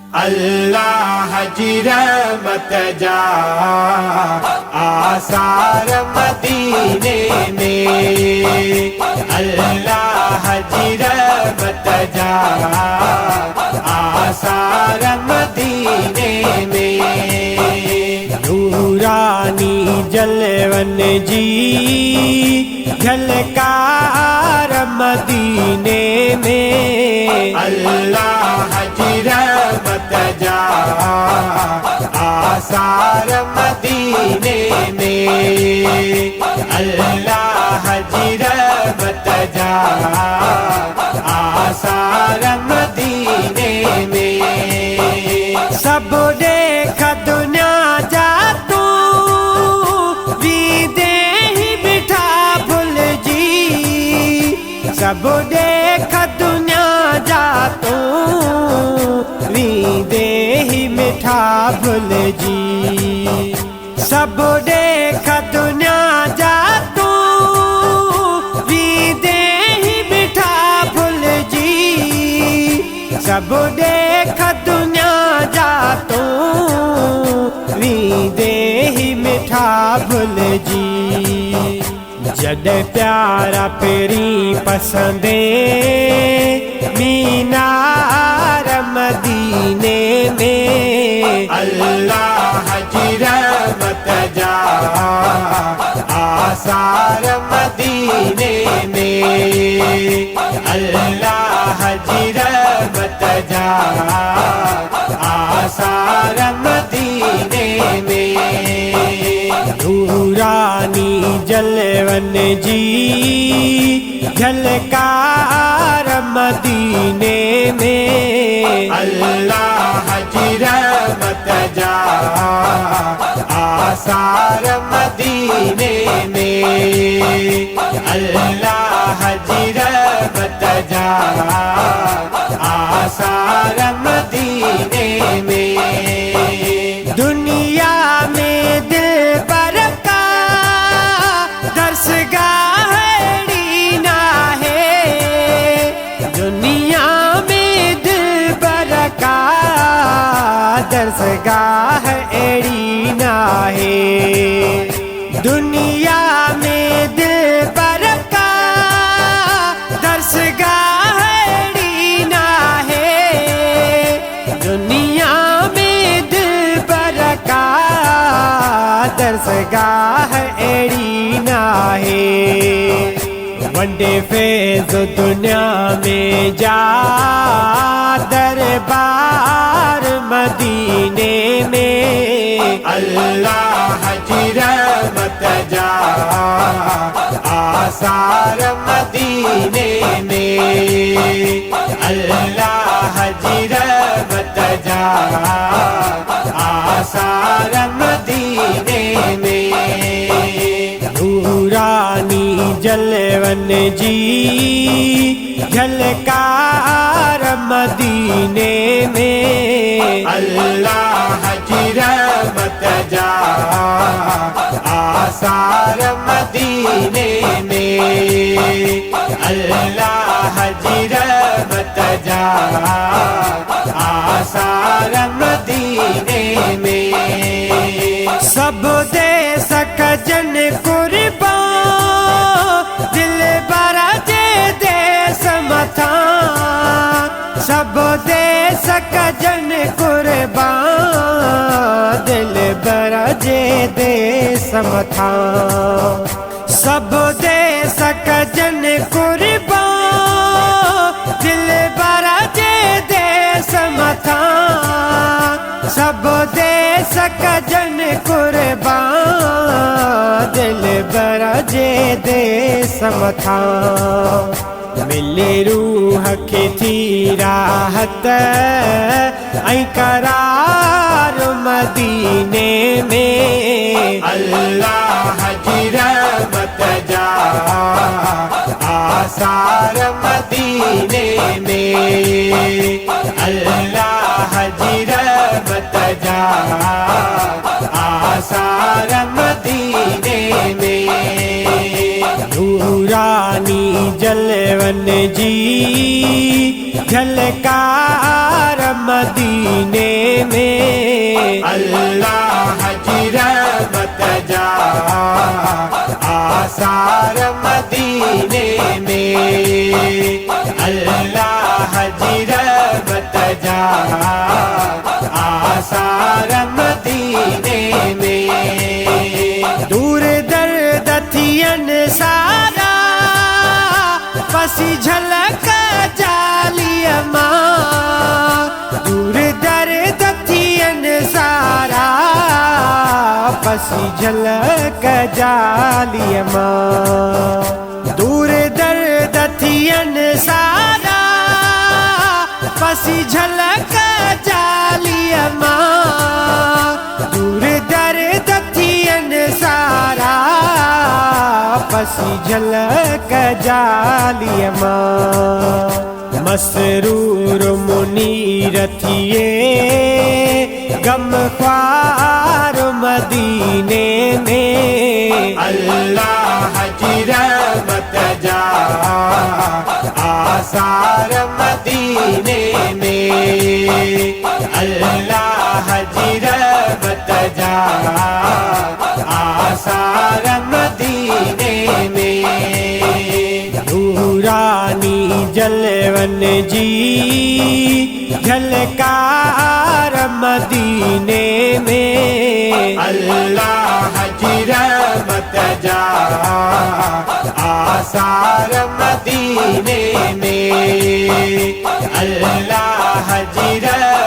अल्लाह जी रहमत जा आसार मदीने में, अल्लाह जी रहमत जा आसार मदीने में। नूरानी जलवन जी झलकार मदीने में, अल्लाह जी रहमत जा आसार मदीने में, अल्लाह जी रहमत जा आसार मदीने में। सब देख दुनिया जा तू दे ही बिठा भूल जी, सब देख दुनिया जा तू दे ही मिठा भूल जी, सब देख दुनिया जा तू दे ही मिठा भूल जी, सब देख दुनिया जा तू दे ही मिठा भूल जी। जद प्यारा पेरी पसंदे मीनार मदीने में, अल्लाह जी रहमत जा आसार मदीने में, अल्लाह जी रहमत जा आसार मदीने में। नूरानी जलवन जी झलकार मदीने में, अल्लाह जी रहमत जा आसार मदीने में, अल्लाह जी रहमत जा आसार मदीने में। दुनिया में दिल पर का दर्शगाह ना है, दुनिया में दिल पर का दर्शगाह एड़ी ना है, दुनिया में दिल पर का दर्शगाह एड़ी ना है, दुनिया में दिल पर का दर्शगाह एड़ी ना है। वंडे फैज़ दुनिया में जा दरबार मदीने में, अल्लाह जी रहमत जा आसार मदीने में, अल्लाह जी रहमत जा आसार मदीने में। नूरानी जलवन जी झलकार मदीने में, अल्लाह जी रहमत जा आसार मदीने में, अल्लाह जी रहमत जा आसार मदीने में। सब दे सक जन कुर्बान दिल बरा जे दे समथा, सब दे सक जन कुर्बान दिल बरा जे दे समथा, सब दे सक जन कुर्बान दिल बरा जे दे समथा, सब दे सक जन कुर्बान दिल बरा जे दे समथा। मिले रूह के थी राहत ऐं करार मदीने में, अल्लाह जी रहमत जा आसार मदीने में, अल्लाह जी रहमत जा आसार मदीने में। नूरानी जलवन जी झलकार मदीने अल्लाह जी रहमत जा आसार मदीने में, अल्लाह जी रहमत जा आसार मदीने में। दूर दर्द थियन सारा पसी झलक जालिय मां, दूर दर्द थियन सारा पसी झलक जालिय मां, दूर दर्द थियन सारा पसी झलक जालिय मां, दूर दर्द थियन सारा पसी झलक जालिय मां। मसरूर मुनीर थिए गम ख्वार मदीने में, अल्लाह जी रहमत जा आसार मदीने में, अल्लाह जी रहमत जा आसार मदीने में। नूरानी जलवन जी झलकार मदीने में, अल्लाह जी रहमत जा आसार मदीने में, अल्लाह जी रहमत